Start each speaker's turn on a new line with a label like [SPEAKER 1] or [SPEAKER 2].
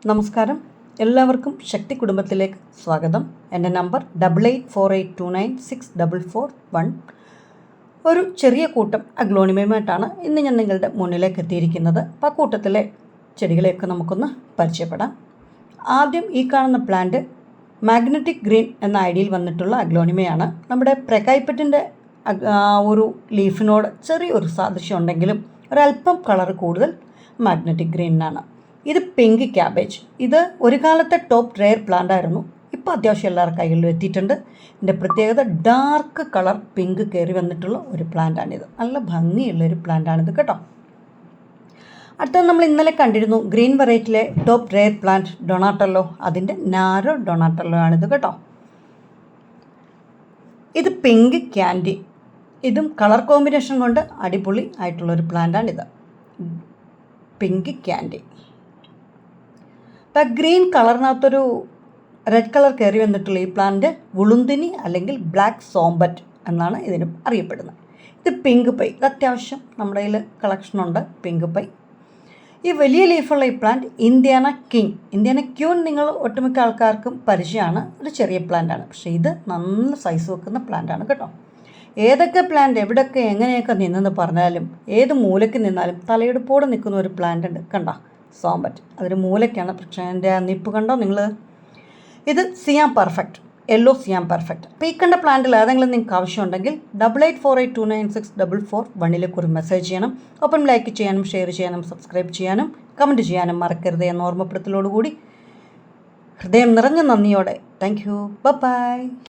[SPEAKER 1] നമസ്കാരം, എല്ലാവർക്കും ശക്തി കുടുംബത്തിലേക്ക് സ്വാഗതം. എൻ്റെ നമ്പർ 8848296441. ഒരു ചെറിയ കൂട്ടം അഗ്ലോണിമയുമായിട്ടാണ് ഇന്ന് ഞാൻ നിങ്ങളുടെ മുന്നിലേക്ക് എത്തിയിരിക്കുന്നത്. അപ്പോൾ ആ കൂട്ടത്തിലെ ചെടികളെയൊക്കെ നമുക്കൊന്ന് പരിചയപ്പെടാം. ആദ്യം ഈ കാണുന്ന പ്ലാന്റ് മാഗ്നറ്റിക് ഗ്രീൻ എന്ന ഐഡിയയിൽ വന്നിട്ടുള്ള അഗ്ലോണിമയാണ്. നമ്മുടെ പ്രകായ്പറ്റിൻ്റെ ഒരു ലീഫിനോട് ചെറിയൊരു സാദൃശ്യം ഉണ്ടെങ്കിലും ഒരല്പം കളർ കൂടുതൽ മാഗ്നറ്റിക് ഗ്രീനാണ്. ഇത് പിങ്ക് ക്യാബേജ്. ഇത് ഒരു കാലത്തെ ടോപ്പ് റെയർ പ്ലാന്റ് ആയിരുന്നു. ഇപ്പോൾ അത്യാവശ്യം എല്ലാവരുടെ കൈകളിലും എത്തിയിട്ടുണ്ട്. ഇതിൻ്റെ പ്രത്യേകത ഡാർക്ക് കളർ പിങ്ക് കയറി വന്നിട്ടുള്ള ഒരു പ്ലാന്റാണിത്. നല്ല ഭംഗിയുള്ളൊരു പ്ലാന്റാണിത് കേട്ടോ. അടുത്തത് നമ്മൾ ഇന്നലെ കണ്ടിരുന്നു ഗ്രീൻ വെറൈറ്റിയിലെ ടോപ്പ് റെയർ പ്ലാന്റ് ഡൊണാട്ടല്ലോ. അതിൻ്റെ നാരോ ഡൊണാട്ടല്ലോ ആണിത് കേട്ടോ. ഇത് പിങ്ക് ക്യാൻഡി. ഇതും കളർ കോമ്പിനേഷൻ കൊണ്ട് അടിപൊളി ആയിട്ടുള്ളൊരു പ്ലാന്റാണിത്. Pink candy. ഗ്രീൻ കളറിനകത്തൊരു റെഡ് കളർ കയറി വന്നിട്ടുള്ള ഈ പ്ലാന്റ് വുളുന്തിനി അല്ലെങ്കിൽ ബ്ലാക്ക് സോംബറ്റ് എന്നാണ് ഇതിന് അറിയപ്പെടുന്നത്. ഇത് പിങ്ക് പൈ. ഇത് അത്യാവശ്യം നമ്മുടെ കയ്യിൽ കളക്ഷനുണ്ട് പിങ്ക് പൈ. ഈ വലിയ ലീഫുള്ള ഈ plant Indiana king. Indiana queen നിങ്ങൾ ഒട്ടുമിക്ക ആൾക്കാർക്കും പരിചയമാണ്. ഒരു ചെറിയ പ്ലാന്റാണ്, പക്ഷേ ഇത് നല്ല സൈസ് വെക്കുന്ന പ്ലാന്റാണ് കേട്ടോ. ഏതൊക്കെ പ്ലാന്റ് എവിടെയൊക്കെ എങ്ങനെയൊക്കെ നിന്നെന്ന് പറഞ്ഞാലും ഏത് മൂലയ്ക്ക് നിന്നാലും തലയെടുപ്പോടെ നിൽക്കുന്ന ഒരു പ്ലാന്റ് ഉണ്ട് കണ്ടോ, സോംബറ്റ്. അതൊരു മൂലയ്ക്കാണ്, പക്ഷേ എൻ്റെ നിപ്പ് കണ്ടോ നിങ്ങൾ. ഇത് സിയാം പെർഫെക്റ്റ്, യെല്ലോ സിയാം പെർഫെക്റ്റ്. അപ്പോൾ ഈ കണ്ട പ്ലാന്റിൽ ഏതെങ്കിലും നിങ്ങൾക്ക് ആവശ്യമുണ്ടെങ്കിൽ 8848296441 ഒരു മെസ്സേജ് ചെയ്യണം. ഒപ്പം ലൈക്ക് ചെയ്യാനും ഷെയർ ചെയ്യാനും സബ്സ്ക്രൈബ് ചെയ്യാനും കമൻറ്റ് ചെയ്യാനും മറക്കരുത് എന്ന ഓർമ്മപ്പെടുത്തലോടുകൂടി ഹൃദയം നിറഞ്ഞ നന്ദിയോടെ താങ്ക് യു. ബൈ.